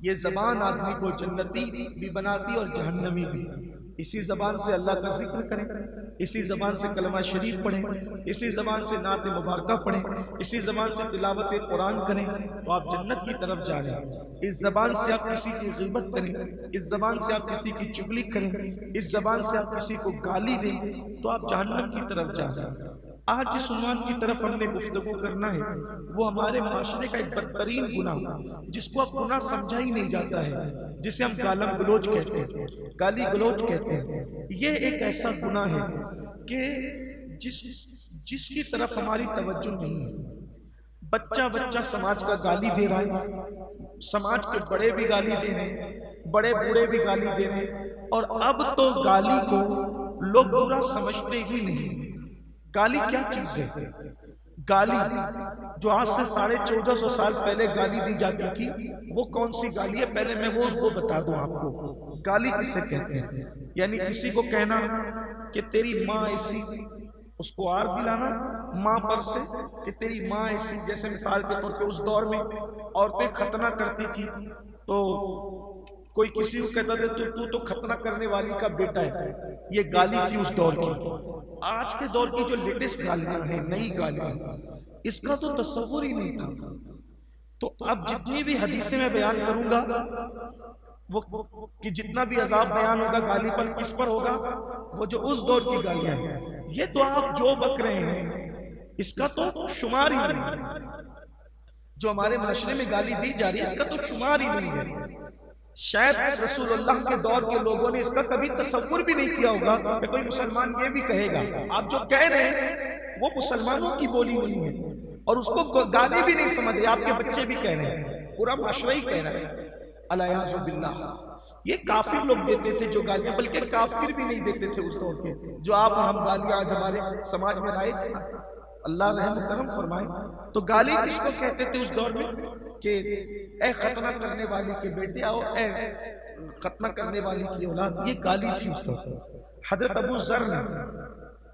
ये जबान आदमी को जन्नती भी बनाती और जहन्नमी भी। इसी जबान से अल्लाह का जिक्र करें, इसी जबान से कलमा शरीफ पढ़ें, इसी जबान से नात मुबारका पढ़ें, इसी जबान से तिलावत कुरान करें तो आप जन्नत की तरफ जा रहे हैं। इस जबान से आप किसी की ग़ीबत करें, इस जबान से आप किसी की चुगली करें, इस जबान से आप किसी को गाली दें तो आप जहन्नम की तरफ जा रहे हैं। आज जिस उन्वान की तरफ हमने गुफ्तगू करना है वो हमारे माशरे का एक बदतरीन गुनाह, जिसको अब गुनाह समझा ही नहीं जाता है, जिसे हम गालम गलोच कहते हैं, गाली गलोच कहते हैं। ये एक ऐसा गुनाह है कि जिसकी तरफ हमारी तवज्जो नहीं है। बच्चा बच्चा समाज का गाली दे रहा है, समाज के बड़े भी गाली दे रहे हैं, बड़े बूढ़े भी गाली दे रहे हैं, और अब तो गाली को लोग बुरा समझते ही नहीं। गाली क्या चीज है? गाली जो आज से 1450 साल पहले गाली दी जाती थी, वो कौन सी गाली है? पहले मैं वो बता दूं आपको। गाली किसे कहते हैं? यानी किसी को कहना कि तेरी माँ ऐसी, उसको आर दिलाना माँ पर से कि तेरी माँ ऐसी। जैसे मिसाल के तौर पे उस दौर में औरतें खतना करती थी तो कोई किसी को कहता था तू तो खतना करने वाली का बेटा है। ये गाली थी उस दौर की। आज के दौर की जो लेटेस्ट गालियां हैं, नई गालियां, इसका तो तस्वुर ही नहीं था। तो अब जितनी भी हदीसें मैं बयान करूंगा वो कि जितना भी अजाब बयान होगा गाली पर, किस पर होगा? वो जो उस दौर की गालियां हैं। ये तो आप जो बक रहे हैं इसका तो शुमार ही नहीं। जो हमारे माशरे में गाली दी जा रही है इसका तो शुमार ही नहीं है। शायद रसूलुल्लाह के दौर के लोगों ने इसका कभी तसव्वुर भी नहीं किया होगा कि कोई मुसलमान ये भी कहेगा। आप जो कह रहे हैं वो मुसलमानों की बोली नहीं है और उसको गाली भी नहीं समझ रहे। आपके बच्चे भी कह रहे हैं, पूरा माशरा ही कह रहा है। अलियाज़ु बिल्लाह। ये काफिर लोग देते थे जो गालियां, बल्कि काफिर भी नहीं देते थे उस दौर के जो आप और हम गालियां आज हमारे समाज में राइज है। अल्लाह रहम करम फरमाए। तो गाली किसको कहते थे उस दौर में कि ए खतना करने वाली के बेटे आओ, ए खतना करने वाली की औलाद। ये गाली थी उस दौर। हजरत अबू ज़र ने,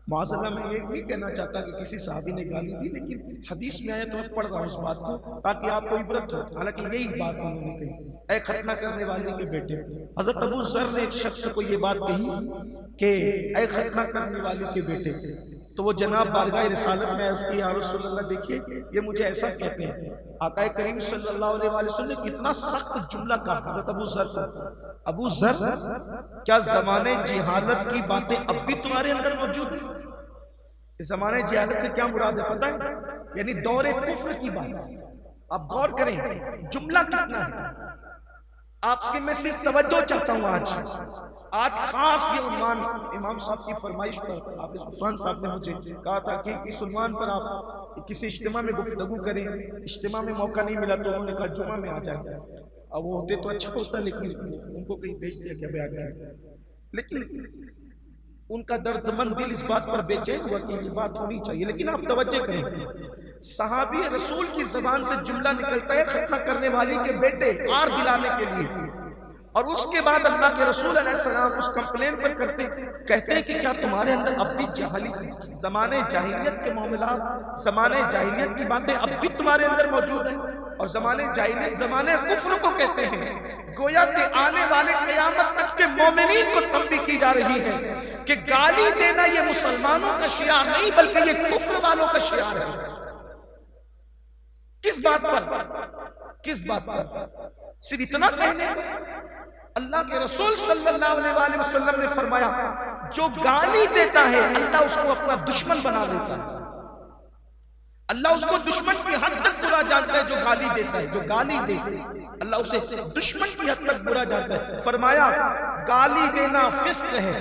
माज़अल्लाह मैं ये नहीं कहना चाहता कि किसी साहबी ने गाली दी, लेकिन हदीस में आया तो मैं पढ़ रहा हूँ उस बात को ताकि आपको इबरत हो। हालांकि यही बात उन्होंने कही, ए खतना करने वाले के बेटे। हजरत अबू ज़र ने एक शख्स को ये बात कही कि ए खतना करने वाले के बेटे। तो वो जनाब बारगाह रिसालत में अर्ज़ की, या रसूलल्लाह देखिए ये मुझे ऐसा कहते हैं। आका करीम सल्लल्लाहु अलैहि वसल्लम ने कितना सख्त जुमला कहा हज़रत अबू ज़र को। अबू ज़र, क्या ज़माने जिहालत की बातें अब भी तुम्हारे अंदर मौजूद है? इस ज़माने जिहालत से क्या मुराद है पता है? यानी दौरे कुफ्र की बात। आप गौर करें जुमला कितना है। आपसे मैं सिर्फ तवज्जो चाहता हूँ। आज खास ये उन्वान इमाम साहब की फरमाइश पर हाफिज़ उस्मान साहब ने मुझे कहा था कि इस उन्वान पर आप किसी इज्तिमा में गुफ्तगू करें। इज्तिमा में मौका नहीं मिला तो उन्होंने कहा जुमा में आ जाए। अब वो होते तो अच्छा होता, लेकिन उनको कहीं भेज दिया गया बयान किया। लेकिन उनका दर्दमंद दिल इस बात पर बेचैन हुआ कि ये बात होनी चाहिए। लेकिन आप तवज्जो करें, सहाबी रसूल की जबान से जुमला निकलता है खतना करने वाली के बेटे, आर दिलाने के लिए, और उसके बाद अल्लाह के रसूल अलैहिस्सलाम उस कंप्लेन पर कहते हैं कि क्या तुम्हारे अंदर अब भी ज़माने जाहिलियत के मामलात, ज़माने जाहिलियत की बातें अब भी तुम्हारे अंदर मौजूद हैं? और ज़माने जाहिलियत ज़माने कुफ्र को कहते हैं। गोया के आने वाले क़यामत तक के मोमिनीन को तंबीह की जा रही है कि गाली देना ये मुसलमानों का शियार नहीं बल्कि ये कुफ्र वालों का शियार है। किस बात पर? किस बात पर? सिर्फ इतना कहने अल्लाह के रसूल सल्लल्लाहु अलैहि वसल्लम ने फरमाया जो गाली देता है अल्लाह उसको अपना दुश्मन बना लेता है। अल्लाह उसको दुश्मन की हद तक बुरा जानता है जो गाली देता है। जो गाली दे अल्लाह उसे दुश्मन की हद तक बुरा जानता है। फरमाया गाली देना फिस्क है।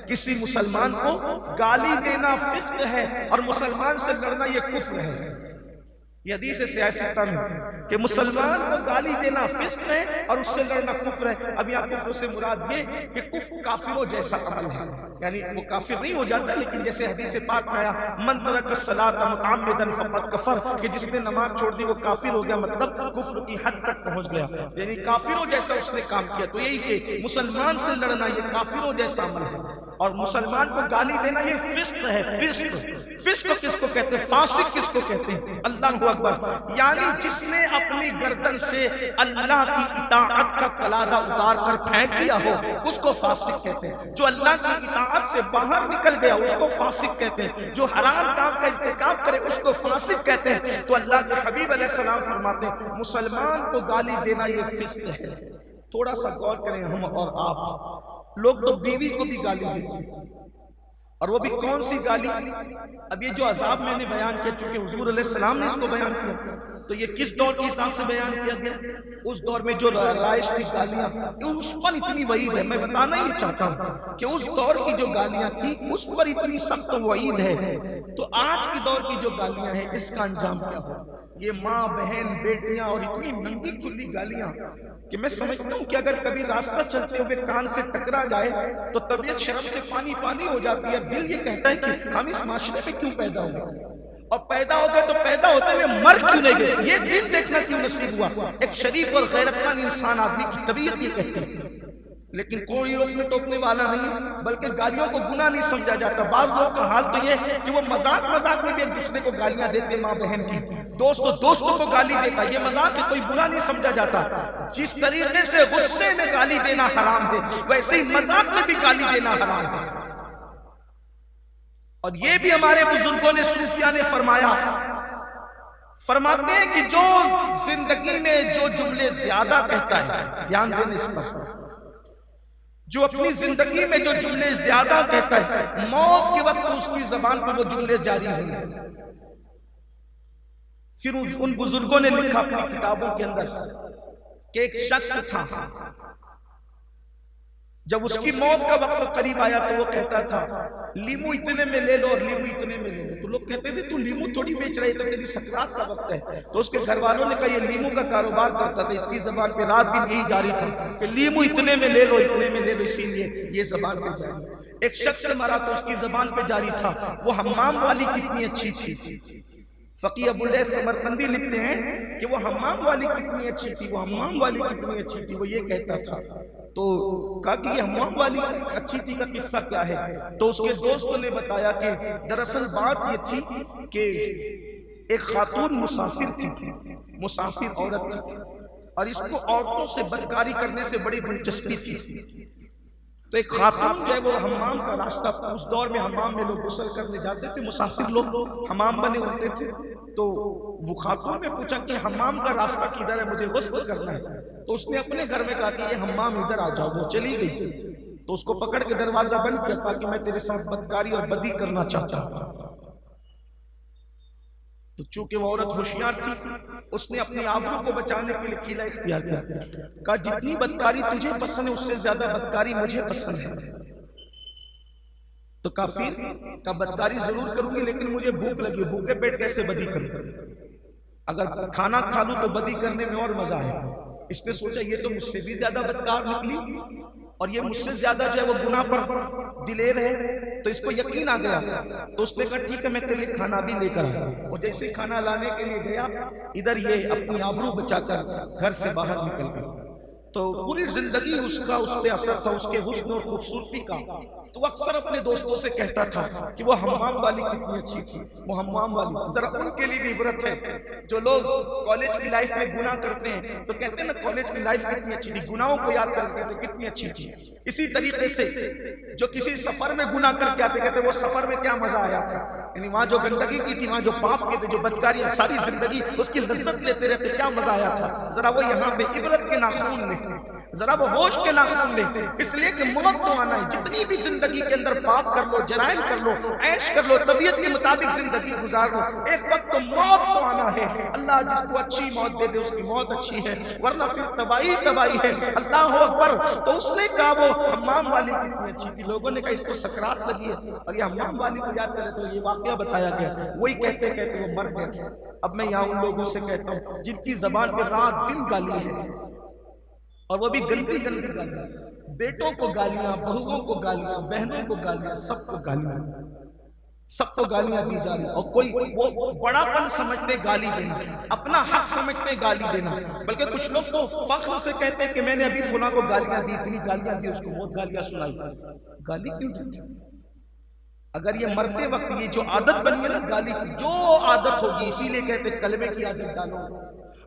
किसी मुसलमान को गाली देना फिस्क है और मुसलमान से लड़ना ये कुफ्र है। ये हदीस है सियासत में कि मुसलमान को गाली देना फिस्क है और उससे लड़ना कुफ्र है। अब यहाँ कुफ्र से मुराद ये कि कुफ्र काफिरों जैसा अमल है। यानी वो काफिर नहीं हो जाता, लेकिन जैसे हदीस पाक में आया मन तरक सलात मुतअम्मिदन फक़द कफर, कि जिसने नमाज छोड़ दी वो काफिर हो गया, मतलब कुफ्र की हद तक पहुंच गया, यानी काफिरों जैसा उसने काम किया। तो यही कि मुसलमान से लड़ना ये काफिरों जैसा अमल है, और मुसलमान को गाली देना ये फिस्क है। फिस्क किसको कहते हैं? फासिक किसको कहते हैं? अल्लाहु अकबर। यानी जिसने अपनी गर्दन से अल्लाह की इताअत का कलादा उतार कर फेंक दिया हो उसको फासिक कहते हैं। जो अल्लाह की इताअत से बाहर निकल गया उसको फासिक कहते हैं। जो हराम काम का इर्तिकाब करे उसको फासिक कहते हैं। तो अल्लाह के हबीब अलैहिस्सलाम फरमाते हैं मुसलमान को गाली देना ये फिस्क है। थोड़ा सा गौर करें हम और आप, लोग तो बीवी को भी गाली देते हैं, और वो भी कौन सी गाली? अब ये जो अजाब मैंने बयान किया, चूंकि हुजूर अलैहिस्सलाम ने इसको बयान किया, तो ये किस दौर के हिसाब से बयान किया गया? उस दौर में जो राइश थी गालियां, उस पर इतनी वईद है। मैं बताना ही चाहता हूँ कि उस दौर की जो गालियां थी उस पर इतनी सख्त वईद है। तो आज के दौर की जो गालियां हैं इसका अंजाम क्या हो? ये माँ बहन बेटियां और इतनी नंगी खुली गालियां कि मैं समझता हूँ कि अगर कभी रास्ता चलते हुए कान से टकरा जाए तो तबीयत शर्म से पानी पानी हो जाती है। दिल ये कहता है कि हम इस माशरे में क्यों पैदा हुए, और पैदा हो गए तो पैदा होते हुए मर क्यों नहीं गए, ये दिन देखना क्यों नसीब हुआ। एक शरीफ और गैरतमंद इंसान आदमी की तबीयत ये कहती है, लेकिन कोई रोकने टोकने वाला नहीं है, बल्कि गालियों को गुनाह नहीं समझा जाता। बाज लोगों का हाल तो ये कि वो मजाक मजाक में भी एक दूसरे को गालियां देते, माँ बहन की, दोस्तों को गाली देता, ये मजाक है, कोई बुरा नहीं समझा जाता। जिस तरीके से गुस्से में गाली देना हराम है वैसे ही मजाक में भी गाली देना हराम है। और ये भी हमारे बुजुर्गों ने, सूफिया ने फरमाते हैं कि जो जिंदगी में जो जुमले ज्यादा कहता है, ध्यान देने इस पर, जो अपनी जिंदगी में जो जुमले ज्यादा कहता है मौत के वक्त उसकी जबान पर वो जुमले जारी होंगे। फिर उन बुजुर्गों ने लिखा अपनी किताबों के अंदर कि एक शख्स था, जब उसकी मौत का वक्त करीब आया तो वो कहता था लीमू इतने में ले लो और लीमू इतने में ले लो। तो लोग कहते थे तू लीमू थोड़ी बेच रही है, तो तेरी सकरात का वक्त है। तो उसके घर वालों ने कहा ये लीमू का कारोबार करता था, इसकी जबान पे रात दिन यही जारी था कि लीमू इतने में ले लो, इतने में ले लो, इसीलिए ये जबान पे जारी। एक शख्स मरा तो उसकी जबान पे जारी था वो हम्माम वाली कितनी अच्छी थी। फकीह अबुल समरकंदी लिखते हैं कि वो हम्माम वाली कितनी अच्छी थी, वो हम्माम वाली कितनी अच्छी थी, वो ये कहता था। तो कहा कि ये हम्माम वाली अच्छी थी का किस्सा क्या है? तो उसके दोस्तों ने बताया कि दरअसल बात ये थी कि एक खातून मुसाफिर थी, मुसाफिर औरत थी, और इसको औरतों से बदकारी करने से बड़ी दिलचस्पी थी। तो एक खातून जो है वो हम्माम का रास्ता, उस दौर में हम्माम में लोग गुस्ल करने जाते थे, मुसाफिर लोग हम्माम बने होते थे। तो वो खातून ने पूछा कि हम्माम का रास्ता किधर है, मुझे गुस्ल करना है। तो उसने अपने घर में कहा कि ये हम्माम इधर आ जाओ। वो चली गई तो उसको पकड़ के दरवाजा बंद किया, कहा कि मैं तेरे साथ बदकारी और बदी करना चाहता हूँ। तो चूंकि वो औरत होशियार थी उसने अपनी आबरू को बचाने के लिए हीला इख्तियार किया, कहा जितनी बदकारी तुझे पसंद है उससे ज्यादा बदकारी मुझे पसंद है। तो काफिर का बदकारी जरूर करूंगी लेकिन मुझे भूख लगी, भूखे पेट कैसे बदी करूं? अगर खाना खा लूं तो बदी करने में और मजा है। इसने सोचा ये तो मुझसे भी ज्यादा बदकार निकली और ये मुझसे ज्यादा जो है वो गुनाह पर दिलेर है। तो इसको यकीन आ गया, तो उसने कहा ठीक है मैं तेरे लिए खाना भी लेकर आया। और जैसे खाना लाने के लिए गया, इधर ये अपनी आबरू बचाकर घर से बाहर निकल गया। तो पूरी जिंदगी उसका उस पे असर था, उसके हुस्न और खूबसूरती का। तो अक्सर अपने दोस्तों से कहता था कि वो हम्माम वाली कितनी अच्छी थी, वो हम्माम वाली। जरा उनके लिए भी इबरत है जो लोग कॉलेज की लाइफ में गुनाह करते हैं, तो कहते हैं ना कॉलेज की लाइफ कितनी अच्छी थी, गुनाहों को याद करके कहते कितनी अच्छी थी। इसी तरीके से जो किसी सफर में गुनाह करके आते, कहते वो सफर में क्या मजा आया था, यानी वहां जो गंदगी की थी, वहां जो पाप के थे, जो बदकारी, सारी जिंदगी उसकी लज्जत लेते रहते, क्या मजा आया था। जरा वो यहाँ पे इबरत के नाखून में, जरा वो होश के नाखून में, इसलिए कि मौत तो आना है। जितनी भी जिंदगी के अंदर पाप कर लो, जराइम कर लो, ऐश कर लो, तबीयत के मुताबिक जिंदगी गुजार लो, एक वक्त तो मौत तो आना है। अल्लाह जिसको अच्छी मौत दे दे उसकी मौत अच्छी है, वरना फिर तबाही तबाही है। अल्लाह अकबर। तो उसने कहा वो हम्माम वाली कितनी अच्छी थी। लोगों ने कहा इसको सकरात लगी है, और ये हम्माम वाली को याद करे तो ये वाकया बताया गया। वही कहते कहते वो मर गया। अब मैं यहाँ उन लोगों से कहता हूँ जिनकी जबान पे रात दिन गाली है और वो भी गंदी गंदी गालियां, बेटों को गालियां, बहुओं को गालियां, बहनों को गालियां, सबको गालियां, सबको गालियां दी जा रही। और कोई वो बड़ापन समझते गाली देना, अपना हक समझते गाली देना, बल्कि कुछ लोग तो फख्र से कहते हैं कि मैंने अभी फुला को गालियां दी, इतनी गालियां दी, उसको बहुत गालियां सुनाई। गाली क्यों देते? अगर ये मरते वक्त ये जो आदत बनी है ना गाली की, जो आदत होगी, इसीलिए कहते कलमे की आदत डालो।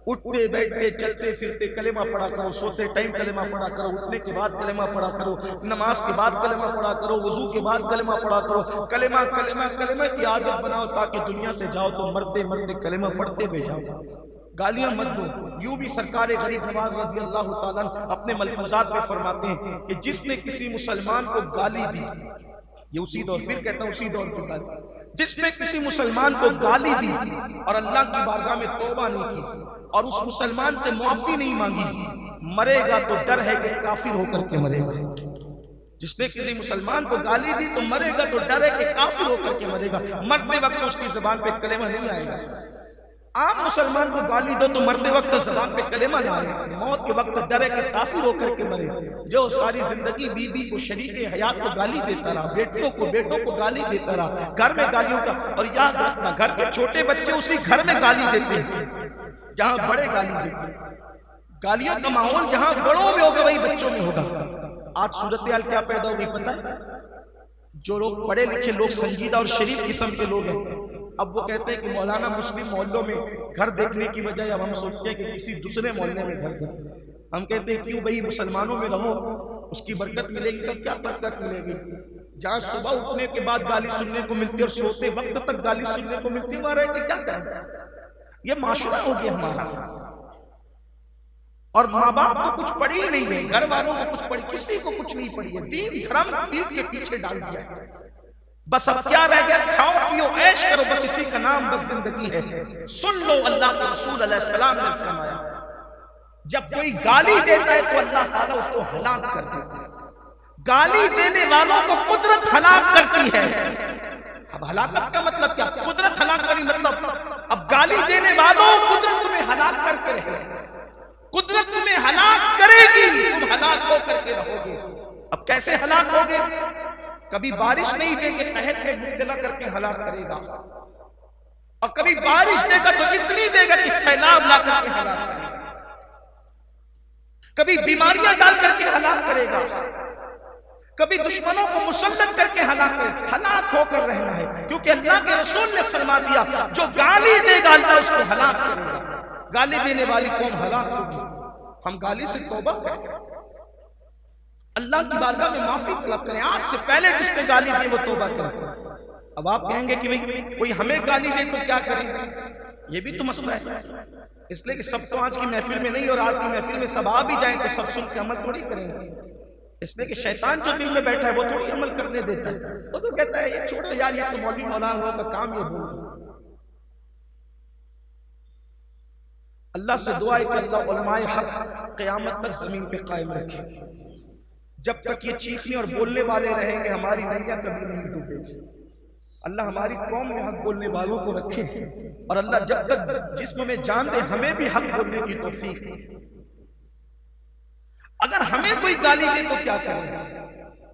उठते बैठते चलते फिरते कलेमा पढ़ा करो, सोते टाइम कलेमा पढ़ा करो, उठने के बाद कलेमा पढ़ा करो, नमाज के बाद कलेमा पढ़ा करो, वजू के बाद कलेमा पढ़ा करो। कलेमा कलेमा कलेमा की आदत बनाओ ताकि दुनिया से जाओ तो मरते मरते कलेमा पढ़ते भी जाओ। गालियां मत दो। यूं भी सरकार गरीब नवाज रज़ी अल्लाह ताला अपने मलफूजात में फरमाते हैं कि जिसने किसी मुसलमान को गाली दी, ये उसी दौर, फिर कहता हूं उसी दौर की गाली, जिसने किसी मुसलमान को गाली दी और अल्लाह की बारगाह में तौबा नहीं की और उस मुसलमान से मुआफी नहीं मांगी, मरेगा तो डर है कि काफिर होकर के मरेगा। जिसने किसी मुसलमान को गाली दी तो मरेगा तो डर है कि काफिर होकर के मरेगा। मरते वक्त उसकी जुबान पे कलेमा नहीं आएगा। आम मुसलमान को गाली दो तो मरते वक्त जुबान पे कलेमा ना आए, मौत के वक्त डर है कि काफिर होकर के मरे। जो सारी जिंदगी बीवी को, शरीके हयात को गाली देता रहा, बेटियों को, बेटों को गाली देता रहा, घर में गालियों का, और याद रखना घर के छोटे बच्चे उसी घर में गाली देते हैं जहां बड़े गाली देते। गालियों का माहौल जहां बड़ों में होगा वही बच्चों में होगा। आज सूरत हाल क्या पैदा हो गई पता है? जो लोग पढ़े लिखे लोग, संजीदा और शरीफ किस्म के लोग हैं, अब वो कहते हैं कि मौलाना मुस्लिम मोहल्लों में घर देखने की बजाय अब हम सोचते हैं कि किसी दूसरे मोहल्ले में घर देखें। हम कहते हैं क्यों भाई, मुसलमानों में रहो, उसकी बरकत मिलेगी। तो क्या बरकत मिलेगी? जहां सुबह उठने के बाद गाली सुनने को मिलती है और सोते वक्त तक गाली सुनने को मिलती, वहां रह के क्या करें? ये माशरा हो गया हमारा। और माँ बाप को कुछ पढ़ी ही नहीं है, घर वालों को कुछ पढ़ी, किसी को कुछ नहीं पढ़ी है, दीन धर्म पीठ के पीछे डाल दिया है। बस अब क्या रह गया? खाओ पियो ऐश करो, बस इसी का नाम बस जिंदगी है। सुन लो, अल्लाह के रसूल अलैहिस्सलाम ने फरमाया, जब कोई गाली देता है तो अल्लाह ताला उसको हलाक कर देता है। गाली देने वालों को कुदरत हलाक करती है। अब हलाकत का मतलब क्या? कुदरत हलाक करी मतलब अब गाली देने वालों कुदरत तुम्हें हलाक करके रहेगी, कुदरत तुम्हें हलाक करेगी, तुम हलाक होकर के रहोगे। अब कैसे हलाक होगे? कभी बारिश नहीं देके कहत में मुब्तला करके हलाक करेगा, और कभी बारिश देगा तो इतनी देगा कि सैलाब ला करके हलाक करेगा, कभी बीमारियां डाल करके हलाक करेगा, कभी दुश्मनों को मुसल्लत करके हलाक करे। हलाक होकर रहना है, क्योंकि अल्लाह के रसूल ने फरमा दिया जो गाली देगा अल्लाह उसको हलाक करेगा। गाली देने वाली कौम हलाक होगी। हम गाली से तौबा करें, अल्लाह की बारगाह में माफी तलब करें। आज से पहले जिसने गाली दी वो तौबा करें। अब आप कहेंगे कि भाई कोई हमें गाली दे तो क्या करें? ये भी तो मसला है। इसलिए कि सब तो आज की महफिल में नहीं, और आज की महफिल में सब आ भी जाए तो सब सुन के अमल थोड़ी करेंगे। इसलिए कि शैतान जो दिल में बैठा है वो थोड़ी अमल करने देता है। वो तो कहता है ये छोड़ो यार, ये तो मौलवी मौलाना का काम, ये बोलो। अल्लाह से दुआ है कि अल्लाह उलमाए हक क़यामत तक जमीन पे कायम रखे। जब तक ये चीखने और बोलने वाले रहेंगे हमारी नैया कभी नहीं डूबेगी। अल्लाह हमारी कौम में हक बोलने वालों को रखे, और अल्लाह जब तक जिस्म में जान दे हमें भी हक बोलने की तौफीक दे। अगर हमें कोई गाली दे तो क्या करेंगे?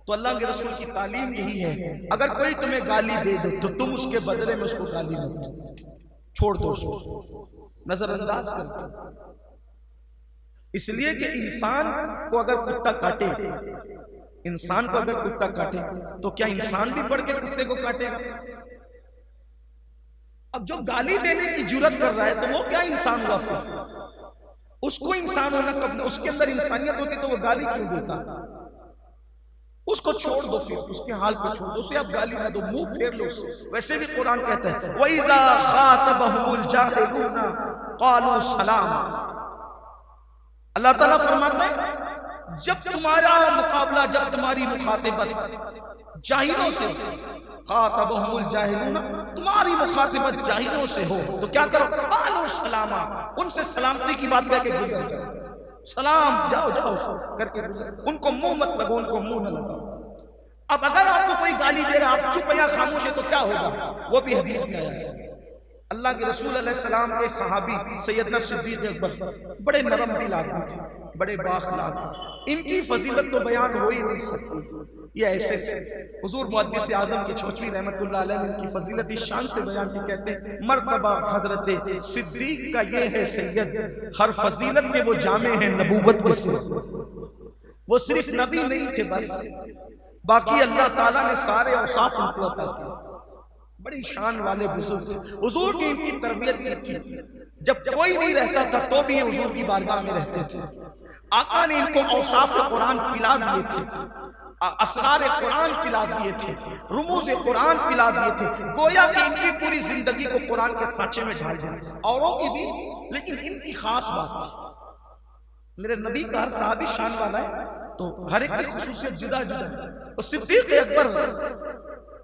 तो अल्लाह के रसूल की तालीम यही है, अगर कोई तुम्हें गाली दे दो तो तुम उसके बदले में उसको गाली मत दो, छोड़ दो उसको, नजरअंदाज कर दो। इसलिए कि इंसान को अगर कुत्ता काटे, इंसान को अगर कुत्ता काटे तो क्या इंसान भी बढ़ के कुत्ते को काटेगा? अब जो गाली देने की जुर्रत कर रहा है तो वो क्या इंसान हुआ? फिर उसको इंसान होना कब, उसके अंदर इंसानियत होती तो वो गाली क्यों देता? उसको छोड़ दो, फिर उसके हाल पे छोड़ दो, उसे आप गाली ना दो, मुंह फेर लो उससे। वैसे भी कुरान कहता है वइज़ा खातबहुमुल जाहिलूना क़ालू सलाम। अल्लाह ताला फरमाता है जब तुम्हारा मुकाबला, जब तुम्हारी मुखातिबत जाहिलों से, खातबहुमुल जाहिलूना, तुम्हारी मुखातिबत जाहिलों से हो तो क्या करो? क़ालू सलामा, उनसे सलामती की बात कह के गुजर जाओ, सलाम जाओ जाओ करके गुजर, उनको मुंह मत लगो, उनको मुंह न लगाओ। अब अगर आपको कोई गाली दे रहा, आप चुप या खामोश है तो क्या होगा? वो भी हदीस में आया है। अल्लाह के रसूल अलैहिस्सलाम के सहाबी सैयदना सिद्दीक़ अकबर बड़े नरम दिल आदमी थे, बड़े बाखलाक, इनकी फजीलत तो बयान हो ही नहीं सकती। ये ऐसे थे। हुजूर मुहद्दिस आज़म के छोचवी रहमतुल्लाह अलैह ने इनकी फजीलत इस शान से बयान की, कहते हैं मर्तबा हजरत सिद्दीक का ये है सैयद, हर फजीलत के वो जामे हैं नबूवत के से। वो सिर्फ नबी नहीं थे बस, बाकी अल्लाह ताला ने सारे औसाफ उनको अता किए। बड़ी शान वाले बुजुर्ग थे। हुजूर की इनकी तरबियत की थी। जब कोई नहीं रहता था तो भी ये हुजूर की बारगाह में रहते थे। आका ने इनको औसाफ कुरान पिला दिए थे, असरार कुरान पिला दिए थे, रुमूज कुरान पिला दिए थे। गोया कि इनकी पूरी जिंदगी को कुरान के सांचे में ढाल दिया। औरों की भी, लेकिन इनकी खास बात थी। मेरे नबी का हर साहबी शान वाला है, तो हर एक की खुसूसियत जुदा जुदा है। तो सिद्दीक अकबर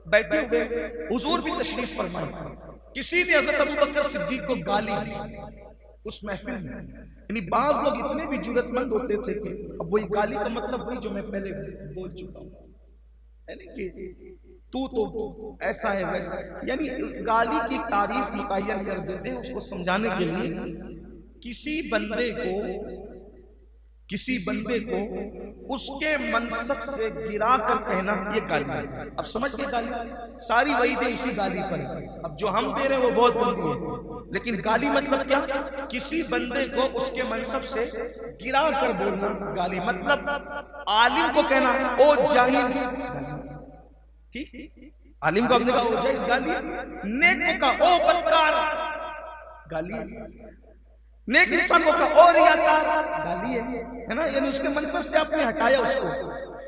बैठे हुए, हुजूर भी तशरीफ फरमाए। किसी ने हज़रत अबू बकर सिद्दीक को गाली दी उस महफिल में। यानी बाज लोग इतने भी जुर्रतमंद होते थे कि अब वही गाली का मतलब वही जो मैं पहले बोल चुका हूं, यानी कि तू तो ऐसा है वैसा, यानी गाली की तारीफ मुतय्यन कर देते हैं उसको समझाने के लिए। किसी बंदे को उसके मनसब से गिरा कर कहना, ये गाली है। अब समझ गए गाली, सारी वही दे उसी गाली पर। अब जो हम दे रहे हैं वो बहुत गंदी है, लेकिन गाली मतलब क्या? किसी बंदे को उसके मनसब से गिरा कर बोलना गाली। मतलब आलिम को कहना ओ जाहिल, ठीक? आलिम को आपने कहा ओ जाहिल, गाली। नेक को कहा ओ बदकार, गाली। नेक इंसान को कहा ओ रियाकार, गाली है ना? यानी उसके मनसब से आपने हटाया उसको।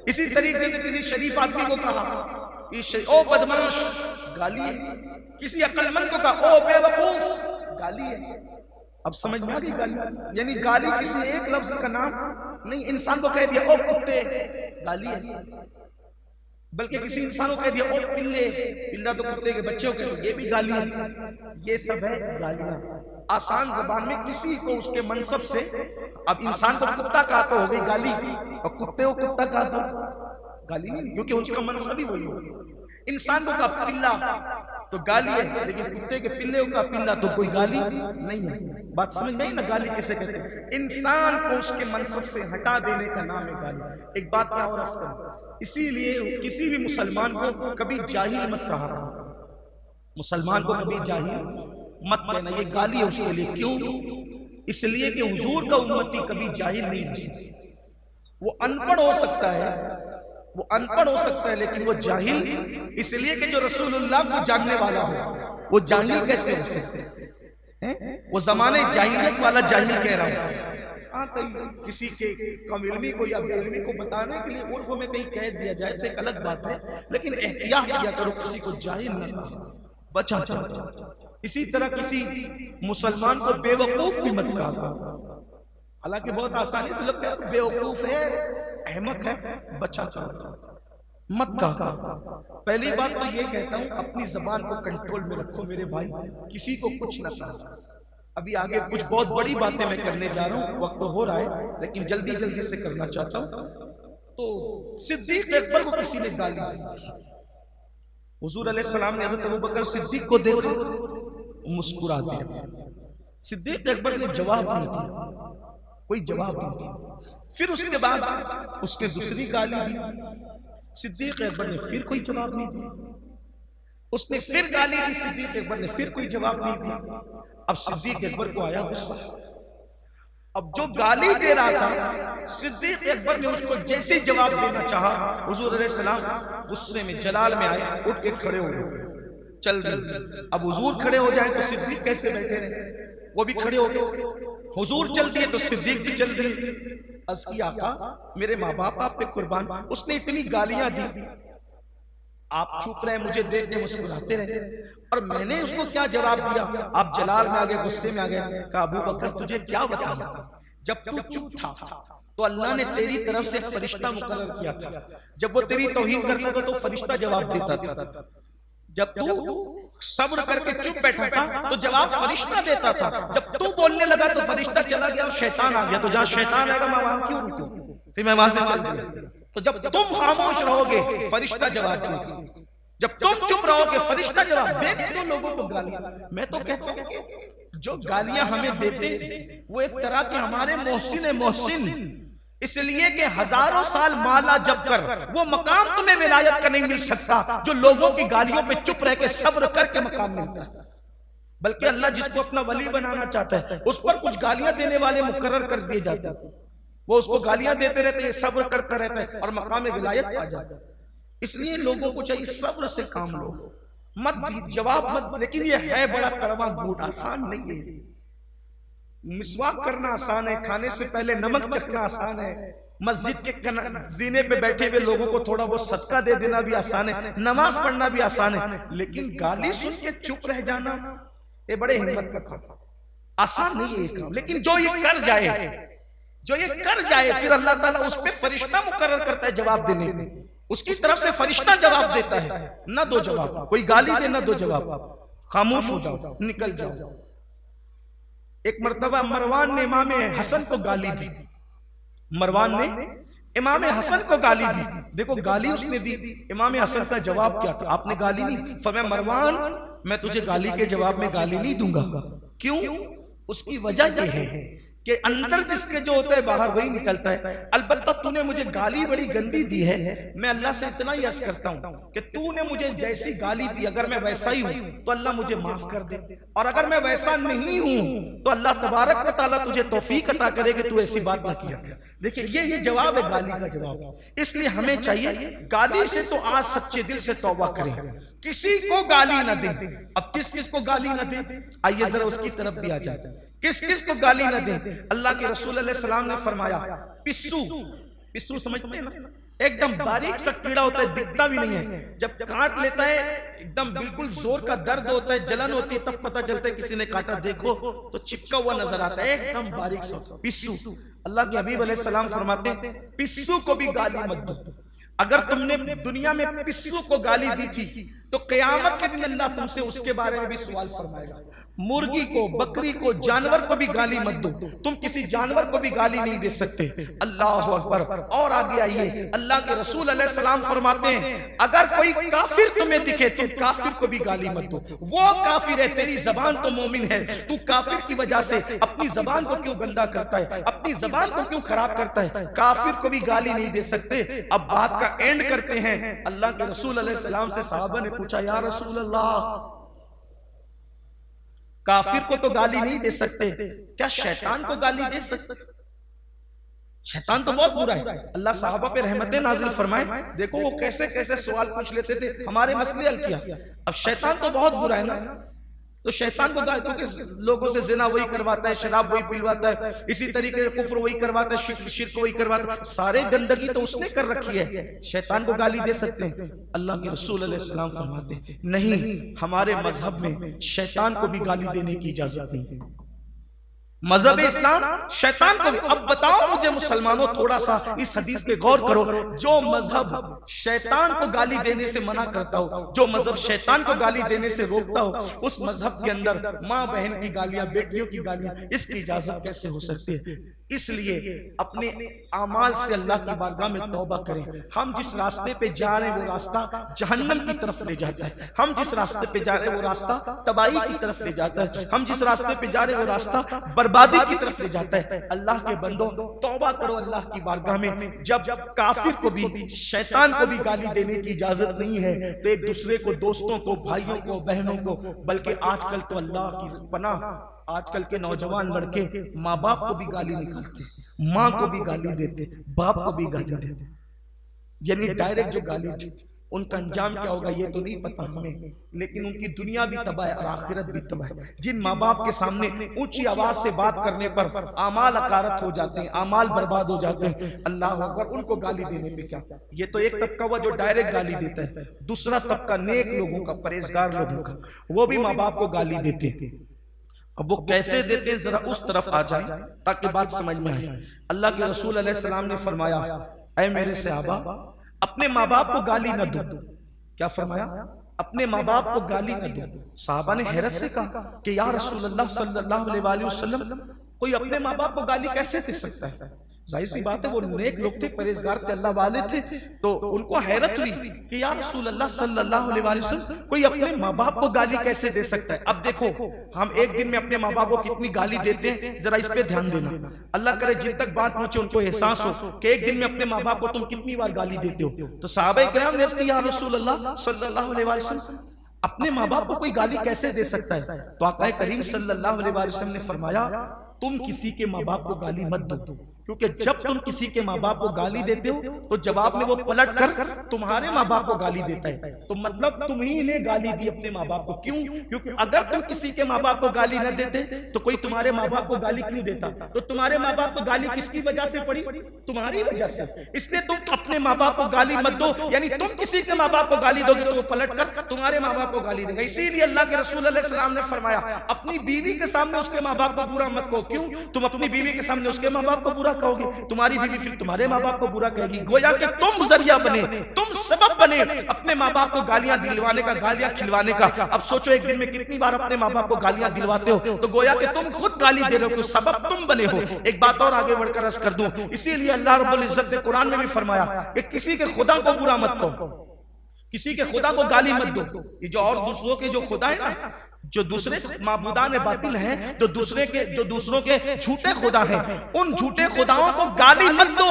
इसी तरीके से किसी शरीफ आदमी को कहा ओ बदमाश, गाली है। किसी अक्लमंद को कहा ओ बेवकूफ, गाली है। अब समझ में आ गई गाली? यानी गाली किसी एक लफ्ज का नाम नहीं। इंसान को कह दिया ओ कुत्ते, गाली है। बल्कि किसी इंसान को कह दिया ओ पिल्ले, पिल्ला तो कुत्ते के बच्चे को कहते, ये भी गाली है। ये सब है गालियां। आसान जबान में किसी को उसके मनसब से, अब इंसान को कुत्ता कहा तो हो गई गाली, और कुत्ते को कुत्ता कहा तो गाली नहीं, क्योंकि उसका मनसब ही वही हो। इंसान को कहा पिल्ला तो गाली है, लेकिन कुत्ते के पिल्ले को कहा पिल्ला तो कोई गाली नहीं है। बात समझ में आई ना? गाली किसे कहते हैं? इंसान को उसके मनसब से हटा देने का नाम है गाली। एक बात क्या और अर्ज करूं, इसीलिए किसी भी मुसलमान को कभी जाहिल मत कहा करो। मुसलमान को कभी जाहिल मत कहना, ये गाली है उसके लिए। क्यों? इसलिए कि हुजूर का उम्मती कभी जाहिल नहीं हो सकता। वो अनपढ़ हो सकता है, वो अनपढ़ हो सकता है, लेकिन वो जाहिल इसलिए कि जो रसूलुल्लाह को जानने वाला हो, वो जाहिल कैसे हो सकता है? वो जमाने जाहिलियत वाला जाहिल कह रहा हूं। हाँ, कहीं किसी के कम इल्मी को या बेइल्मी को बताने के लिए उर्फ में कहीं कह दिया जाए तो एक अलग बात है, लेकिन एहतियात किया करो, किसी को जाहिल न कहो, बचा जाओ। इसी तरह किसी मुसलमान को बेवकूफ भी मत कहा। हालांकि बहुत आसानी से लगता है बेवकूफ है, अहमक है, बचा जाओ, मत कहा। पहली बात तो ये कहता हूं, अपनी जबान को कंट्रोल में रखो मेरे भाई, किसी को कुछ न कहा। अभी आगे कुछ बहुत बड़ी बातें मैं करने जा रहा हूं, वक्त तो हो रहा है, लेकिन जल्दी जल्दी से करना चाहता हूं। तो सिद्दीक अकबर को किसी ने गाली दी। हुजूर अलैहिस्सलाम ने हज़रत अबू बकर सिद्दीक को देखा, मुस्कुरा दिया। सिद्दीक अकबर ने जवाब नहीं दिया, कोई जवाब नहीं दिया। फिर उसके बाद उसने दूसरी गाली दी। सिद्दीक अकबर ने फिर कोई जवाब नहीं दिया। उसने फिर गाली दी, सिद्दीक अकबर ने फिर कोई जवाब नहीं दिया। अब सिद्दीक अकबर को आया गुस्सा। अब जो गाली दे रहा था, सिद्दीक अकबर ने उसको जैसे जवाब देना चाहा, हुजूर अलैहिस्सलाम गुस्से में जलाल में आए, उठ के खड़े हो गए, चल दिए। अब हुजूर खड़े हो जाए तो सिद्दीक कैसे बैठे रहे? वो भी खड़े हो गए। हुजूर चल दिए तो सिद्दीक भी चल दिए। अर्ज़ की आका, मेरे माँ बाप आप पे कुर्बान, उसने इतनी गालियां दी, आप चुप रहे, मुझे देख के मुस्कुराते रहे, और मैंने उसको क्या जवाब दिया? आप जलाल में आ गए, गुस्से में आ गए। कहा अबू बकर तुझे क्या बताऊं, जब तू चुप था तो अल्लाह ने तेरी तरफ से फरिश्ता मुकर्रर किया था। जब वो तेरी तौहीन करता था तो फरिश्ता जवाब देता था। जब तू सब्र करके चुप बैठा था तो जवाब फरिश्ता देता था। जब तू बोलने लगा तो फरिश्ता चला गया और शैतान आ गया। तो जहां शैतान आएगा मैं वहां क्यों रुकूं? फिर मैं वहां से चल दिया। तो जब तुम खामोश रहोगे फरिश्ता जवाब देगा, जब तुम चुप रहोगे फरिश्ता जवाब देने दो लोगों को गाली। मैं तो कहता हूं कि जो गालियां हमें देते वो एक तरह के हमारे मोहसिन, इसलिए कि हजारों साल माला जप कर वो मकाम तुम्हें विलायत का नहीं मिल सकता जो लोगों की गालियों पे चुप रह के सब्र करके मकाम मिलता है। बल्कि अल्लाह जिसको अपना वली बनाना चाहता है उस पर कुछ गालियां देने वाले मुकर्रर कर दिए जाते हैं, वो उसको गालियां देते रहते हैं, सब्र करता रहता है और मकाम विलायत पा जाता है। इसलिए लोगों को चाहिए सब्र से काम लो, मत जवाब मत। लेकिन ये है बड़ा कड़वा घूट, आसान नहीं है। मिसवाक करना आसान है, खाने से पहले नमक चखना आसान है, मस्जिद के जीने पे बैठे हुए लोगों को थोड़ा बहुत सदका दे देना भी आसान है, नमाज पढ़ना भी आसान है। लेकिन गाली सुन के चुप रह जाना ये बड़े हिम्मत का काम, आसान नहीं है ये काम। लेकिन जो ये कर जाए फिर अल्लाह ताला उस पे फरिश्ता मुकर्रर करता है जवाब देने, उसकी तरफ से फरिश्ता जवाब देता है। ना दो जवाब, कोई गाली दे ना दो जवाब, खामोश हो जाओ, निकल जाओ। एक मर्तबा मरवान ने इमाम हसन को गाली दी, मरवान ने इमाम हसन को गाली दी। देखो गाली उसने दी, इमाम हसन का जवाब क्या था? आपने गाली नहीं, फरमाया मरवान मैं तुझे गाली के जवाब में गाली नहीं दूंगा। क्यों? उसकी वजह यह है कि अंदर जिसके जो होता है बाहर वही निकलता है। अलबत्ता तूने मुझे गाली बड़ी गंदी दी है, मैं अल्लाह से इतना ही अर्ज करता हूं कि तूने मुझे जैसी गाली दी अगर मैं वैसा ही हूं तो अल्लाह मुझे माफ कर दे, और अगर मैं वैसा नहीं हूं तो अल्लाह तबारक व तआला तुझे तौफीक अता करे कि तू ऐसी बात ना किया कर। देखिए ये जवाब है गाली का जवाब। इसलिए हमें चाहिए गाली से तो आज सच्चे दिल से तौबा करें, किसी को गाली ना दें। अब किस किस को गाली ना दें, आइए जरा उसकी तरफ भी आ जाते। किस किस को गाली ना दें? अल्लाह के रसूल अलैहि सलाम ने फरमाया पिस्सू समझते हैं ना, एकदम बारीक सा कीड़ा होता है, दिखता भी नहीं है, जब काट लेता है एकदम बिल्कुल जोर का दर्द होता है, जलन होती है, तब पता चलता है किसी ने काटा। देखो तो चिपका हुआ नजर आता है, एकदम बारीक सा पिस्सू। अल्लाह के हबीब अलैहि सलाम फरमाते हैं पिस्सू को भी गाली मत दो। अगर तुमने दुनिया में पिस्सू को गाली दी थी तो क़यामत के दिन अल्लाह तुमसे उसके बारे में भी सवाल फरमाएगा। मुर्गी को, बकरी को, जानवर को भी गाली मत दो, तुम किसी जानवर को भी गाली नहीं दे सकते। अल्लाह अकबर। और आगे आइए, अल्लाह के रसूल अलैहि सलाम फरमाते हैं अगर कोई काफिर तुम्हें दिखे तुम काफिर को भी गाली मत दो। वो काफिर है, तेरी जबान तो मोमिन है, तू काफिर की वजह से अपनी जबान को क्यों गंदा करता है, अपनी जबान को क्यों खराब करता है? काफिर को भी गाली नहीं दे सकते। अब बात का एंड करते हैं। अल्लाह के रसूल अलैहि सलाम से सहाबा ने पूछा या रसूल अल्लाह काफिर को तो गाली नहीं दे सकते, क्या शैतान को गाली दे सकते? शैतान तो बहुत बुरा है। अल्लाह सहाबा पे रहमतें नाजिल फरमाए। देखो वो कैसे कैसे सवाल पूछ लेते थे, हमारे मसले हल किया। अब शैतान तो बहुत बुरा है ना, तो शैतान को गाली, क्योंकि लोगों से जिना वही करवाता है, शराब वही पिलवाता है, इसी तरीके से कुफ्र वही करवाता है, शिर्क वही करवाता है, सारे गंदगी तो उसने कर रखी है। शैतान को गाली दे सकते हैं? अल्लाह के रसूल अलैहि सलाम फरमाते हैं नहीं, हमारे मजहब में शैतान को भी गाली देने की इजाजत नहीं है। मजहब इस्लाम शैतान को भी। अब बताओ मुझे मुसलमानों, थोड़ा सा इस हदीस पे गौर करो। जो मजहब शैतान को गाली देने से मना करता हो, जो मजहब शैतान को गाली देने से रोकता हो, उस मजहब के अंदर माँ बहन की गालियां, बेटियों की गालियां, इसकी इजाजत कैसे हो सकती है? इसलिए अपने आमाल से अल्लाह की बारगाह में तौबा करें। हम जिस रास्ते पे जा रहे हैं वो रास्ता जहन्नम की तरफ ले जाता है, हम जिस रास्ते पे जा रहे हैं वो रास्ता तबाही की तरफ ले जाता है, हम जिस रास्ते पे जा रहे हैं वो रास्ता बर्बादी की तरफ ले जाता है। अल्लाह के बंदो तौबा करो अल्लाह की बारगाह में। जब काफिर को भी, शैतान को भी गाली देने की इजाजत नहीं है तो एक दूसरे को, दोस्तों को, भाइयों को, बहनों को, बल्कि आजकल तो अल्लाह की पनाह, आजकल के नौजवान लड़के माँ बाप को भी गाली निकालते, माँ को भी गाली देते, बाप को भी गाली देते, यानी डायरेक्ट जो गाली दी। उनका अंजाम क्या होगा ये तो नहीं पता हमें, लेकिन उनकी दुनिया भी तबाह है और आखिरत भी तबाह है। जिन माँ बाप के सामने ऊंची आवाज से बात करने पर आमाल अकारत हो जाते हैं, आमाल बर्बाद हो जाते हैं, अल्लाह अकबर, उनको गाली देने पे क्या? ये तो एक तबका हुआ जो डायरेक्ट गाली देता है। दूसरा तबका नेक लोगों का, परहेजगार लोगों का, वो भी माँ बाप को गाली देते हैं। अब वो कैसे देते हैं जरा उस तरफ आ जाए ताकि बात समझ में आए। अल्लाह के रसूल अलैहि सलाम ने फरमाया ऐ मेरे सहाबा, अपने माँ बाप को गाली न दो। क्या फरमाया? अपने माँ बाप को गाली न दो। सहाबा ने हैरत से कहा कि या रसूल अल्लाह सल्लल्लाहु अलैहि वसल्लम, कोई अपने माँ बाप को गाली कैसे दे सकता है? जाहिर सी बात है वो नेक लोग थे, परहेजगार थे, अल्लाह वाले थे। तो उनको हैरत हुई कि या रसूल अल्लाह सल्लल्लाहु अलैहि वसल्लम कोई अपने माँ बाप को गाली कैसे दे सकता है। अब देखो हम एक दिन में अपने माँ बाप को कितनी गाली देते हैं, जरा इस पे ध्यान देना। अल्लाह करे जिन तक बात पहुंचे उनको एहसास हो कि एक दिन में अपने माँ बाप को तुम कितनी बार गाली देते हो। तो सहाबा इकराम ने कहा या रसूल अल्लाह सल्लल्लाहु अलैहि वसल्लम अपने माँ बाप को कोई गाली कैसे दे सकता है। तो आका करीम सल्लल्लाहु अलैहि वसल्लम ने फरमाया तुम किसी के माँ बाप को गाली मत दो, क्योंकि जब तुम किसी के माँ बाप को गाली देते हो तो जवाब में वो पलट कर तुम्हारे माँ बाप को गाली देता है। तो मतलब तुम ही ने गाली दी अपने माँ बाप को। क्यों? क्योंकि अगर तुम किसी के माँ बाप को गाली न देते तो कोई तुम्हारे माँ बाप को गाली क्यों देता। तो तुम्हारे माँ बाप को गाली किसकी वजह से पड़ी? तुम्हारी वजह से। इसलिए तुम अपने माँ बाप को गाली मत दो, यानी तुम किसी के माँ बाप को गाली दोगे तो वो पलट कर तुम्हारे माँ बाप को गाली देगा। इसीलिए अल्लाह के रसूल अलैहि सलाम ने फरमाया अपनी बीवी के सामने उसके माँ बाप को बुरा मत कहो। क्यों? तुम अपनी बीवी के सामने उसके माँ बाप को बुरा कहोगे, तुम्हारी बीवी फिर तुम्हारे माँ बाप को बुरा कहेगी। गोया कि तुम जरिया बने, तुम सबब बने अपने माँ बाप को गालियां दिलवाने का, गालियां खिलवाने का। अब सोचो एक दिन में कितनी बार अपने माँ बाप को गालियां दिलवाते हो। तो गोया कि तुम खुद गाली दे रहे हो, सबब तुम बने हो। एक बात और आगे बढ़कर अर्ज कर दूं, इसीलिए अल्लाह रब्बुल इज्जत ने कुरान में भी फरमाया कि किसी के खुदा को बुरा मत कहो, किसी के खुदा को गाली मत दो। ये जो और दूसरों के जो खुदा है ना, जो दूसरे माबूदान बातिल हैं, जो दूसरों के झूठे खुदा हैं, उन झूठे खुदाओं को गाली मत दो।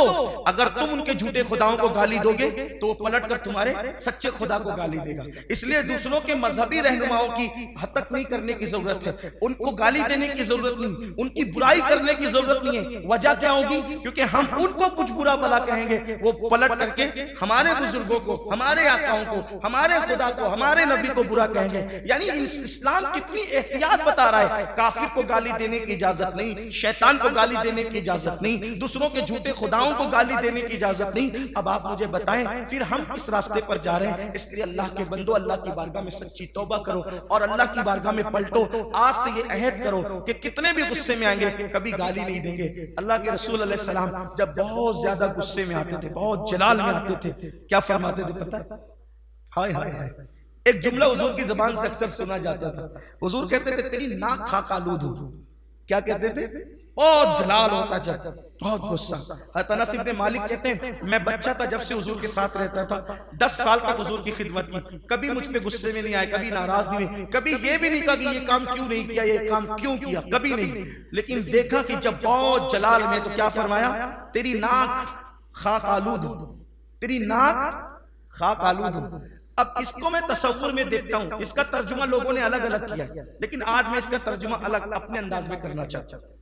अगर तुम उनके झूठे खुदाओं को गाली दोगे तो वो पलट कर तुम्हारे सच्चे खुदा को गाली देगा। इसलिए दूसरों के मजहबी रहनुमाओं की हत्तक नहीं करने की जरूरत है, उनको गाली देने की जरूरत नहीं, उनकी बुराई करने की जरूरत नहीं है। वजह क्या होगी? क्योंकि हम उनको कुछ बुरा भला कहेंगे, वो पलट करके हमारे बुजुर्गों को, हमारे आकाओं को, हमारे खुदा को, हमारे नबी को बुरा कहेंगे। यानी इस्लाम कितनी एहतियात बता रहा है। काफिर को गाली देने की इजाजत नहीं, शैतान को गाली देने की इजाजत नहीं, दूसरों के झूठे खुदाओं को गाली देने की इजाजत नहीं। अब आप मुझे बताएं फिर हम किस रास्ते पर जा रहे हैं। इसलिए अल्लाह के बंदो, अल्लाह की बारगाह में सच्ची तौबा करो और अल्लाह की बारगाह में पलटो। आज से ये अहद करो कि कितने भी गुस्से में आएंगे कभी गाली नहीं देंगे। अल्लाह के रसूल अलैहि सलाम जब बहुत ज्यादा गुस्से में आते थे, बहुत जलाल में आते थे, क्या फरमाते थे पता है? हाय हाय हाय। एक जुमला हुजूर की जुबान से अक्सर सुना जाता था। हुजूर कहते थे तेरी नाक खाकालूद हो। क्या कहते थे? बहुत जलाल होता जब, बहुत गुस्सा। हज़रत अनस इब्न मालिक कहते हैं मैं बच्चा था जब से हुजूर के साथ रहता था, 10 साल तक हुजूर की खिदमत की, कभी मुझ पे गुस्से में नहीं आए, कभी नाराज नहीं हुए, कभी ये भी नहीं कहा कि ये काम क्यों नहीं किया, ये काम क्यों किया, कभी नहीं। लेकिन देखा कि जब बहुत जलाल में तो क्या फरमाया? तेरी नाक खाकालूद हो, तेरी नाक खाकालूद हो। अब इसको मैं तसव्वुर में देखता हूं, इसका तर्जुमा लोगों ने अलग अलग किया, लेकिन आज मैं इसका तर्जुमा अलग अपने अंदाज में करना चाहता हूं।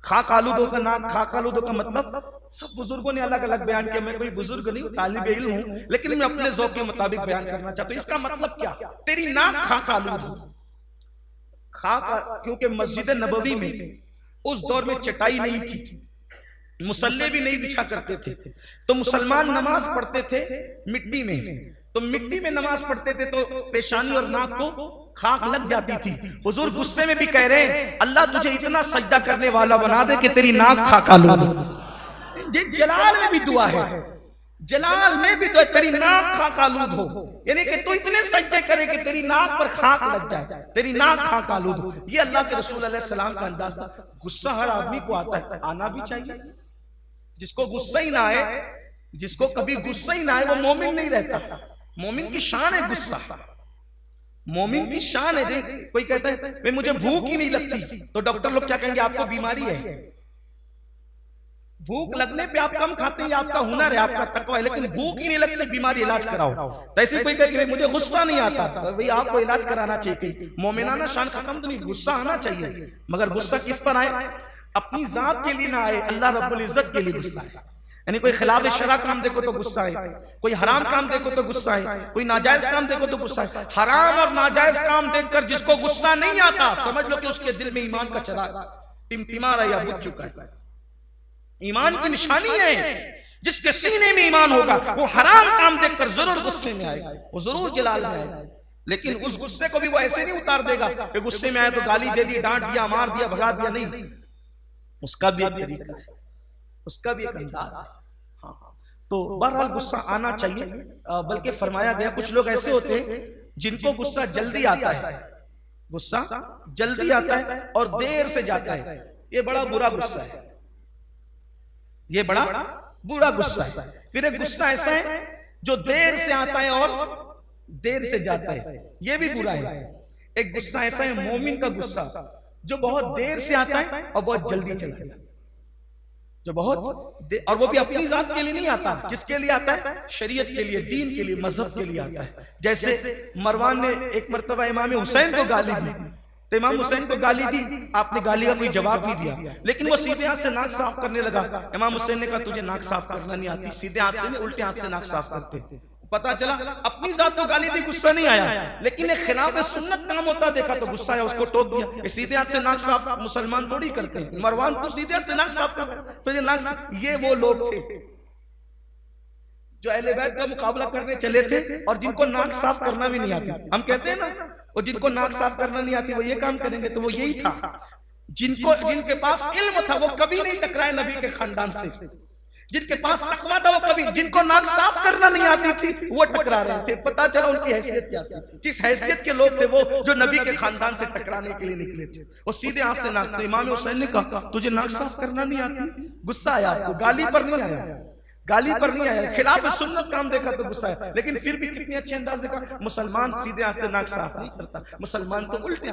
खाकालूदों का नाक, खाकालूदों का मतलब सब बुजुर्गों ने अलग अलग बयान किया। मैं कोई बुजुर्ग नहीं, तालिब इल्म हूं, लेकिन मैं अपने ज़ौक़ के मुताबिक बयान करना चाहता हूं। इसका मतलब क्या? तेरी नाक खाकालूद हो। क्योंकि मस्जिद नबवी में उस दौर में चटाई नहीं थी, मुसल्ले भी नहीं बिछा करते थे, तो मुसलमान नमाज पढ़ते थे मिट्टी में। तो मिट्टी में नमाज पढ़ते थे तो पेशानी और नाक को खाक लग जाती थी। हुजूर गुस्से में भी कह रहे हैं अल्लाह तुझे इतना सजदा करने वाला बना दे कि तेरी नाक खाकालूद हो। ये जलाल में भी दुआ है, जलाल में भी तो तेरी नाक खाकालूद हो, यानी कि तू इतने सजदे करे कि तेरी नाक पर खाक लग जाए, तेरी नाक खाकालूद हो। ये अल्लाह के रसूल अलैहि सलाम का अंदाज था। गुस्सा हर आदमी को आता है, आना भी चाहिए। जिसको गुस्सा ही ना आए, जिसको कभी गुस्सा ही ना आए वो मोमिन नहीं रहता। मोमिन की शान है गुस्सा, मोमिन की शान है। कोई कहता है भाई मुझे भूख ही नहीं लगती, तो डॉक्टर लोग क्या कहेंगे? आपको बीमारी है। भूख लगने पे आप कम खाते हैं, आपका हुनर है, आपका तकवा है, लेकिन भूख ही नहीं लगती, बीमारी, इलाज कराओ। तो ऐसे कोई कहते मुझे गुस्सा नहीं आता, भाई आपको इलाज कराना चाहिए। मोमिनाना शान खत्म तो नहीं, गुस्सा आना चाहिए, मगर गुस्सा किस पर आए? अपनी जात के लिए ना आए, अल्लाह रब्बुल इज्जत के लिए गुस्सा है। यानी कोई खिलाफ शरा काम देखो तो गुस्सा है, कोई हराम काम देखो तो गुस्सा है, कोई नाजायज काम देखो तो गुस्सा है। हराम और नाजायज काम देखकर जिसको गुस्सा नहीं आता, समझ लो कि उसके दिल में ईमान का चिराग टिमटिमा रहा या बुझ चुका है। ईमान की निशानी है, जिसके सीने में ईमान होगा वो हराम काम देखकर जरूर गुस्से में आएगा, वो जरूर जलाल में आएगा। लेकिन उस गुस्से को भी वो ऐसे नहीं उतार देगा कि गुस्से में आए तो गाली दे दी, डांट दिया, मार दिया, भगा दिया, नहीं। उसका भी एक तरीका है, उसका भी एक अंदाज है। हाँ, तो बहरहाल गुस्सा आना चाहिए। बल्कि फरमाया गया कुछ लोग ऐसे होते हैं जिनको गुस्सा जल्दी आता है, गुस्सा जल्दी आता है और देर से जाता है। ये बड़ा बुरा गुस्सा है। ये बड़ा बुरा गुस्सा है। फिर एक गुस्सा ऐसा है जो देर से आता है और देर से जाता है, ये भी बुरा है। एक गुस्सा ऐसा है मोमिन का गुस्सा जो बहुत देर से आता है और बहुत जल्दी चला जाता है, जो बहुत और वो भी अपनी जात के लिए नहीं आता, किसके लिए आता है? शरीयत के लिए, दीन के लिए, मजहब के लिए आता है। जैसे मरवान ने एक मर्तबा इमाम हुसैन को गाली दी, तो इमाम हुसैन को गाली दी, आपने गाली का कोई जवाब नहीं दिया, लेकिन वो सीधे हाथ से नाक साफ करने लगा। इमाम हुसैन ने कहा तुझे नाक साफ करना नहीं आती, सीधे हाथ से नहीं उल्टे हाथ से नाक साफ करते। पता चला अपनी जात को गाली दी, गुस्सा नहीं आया, लेकिन एक खिलाफ सुन्नत काम होता देखा तो गुस्सा आया, उसको टोक दिया। सीधे हाथ से नाक साफ मुसलमान थोड़ी करते हैं, मरवान तो सीधे हाथ से नाक साफ कर, तो ये नाक, ये वो लोग थे जो अहले बैत का मुकाबला करने चले थे और जिनको नाक साफ करना भी नहीं आती। हम कहते हैं ना वो जिनको नाक साफ करना नहीं आती वो ये काम करेंगे, तो वो यही था जिनके पास इल्म था वो कभी नहीं टकराए नबी के खानदान से, जिनके पास तकवा था वो कभी, जिनको नाक साफ करना नहीं आती थी वो टकरा रहे थे। पता चला उनकी हैसियत क्या थी, किस हैसियत के लोग थे वो जो नबी के खानदान से टकराने के लिए निकले थे। वो सीधे हाथ से नाक, तो इमाम हुसैन ने कहा तुझे नाक साफ करना नहीं आती, गुस्सा आया आपको, गाली पर नहीं आया, गाली पर नहीं आया, खिलाफ सुन्नत काम देखा तो गुस्सा है, लेकिन फिर भी कितने अच्छे अंदाज देखा, मुसलमान सीधे हाथ से नाक साफ नहीं करता, मुसलमान तो उल्टे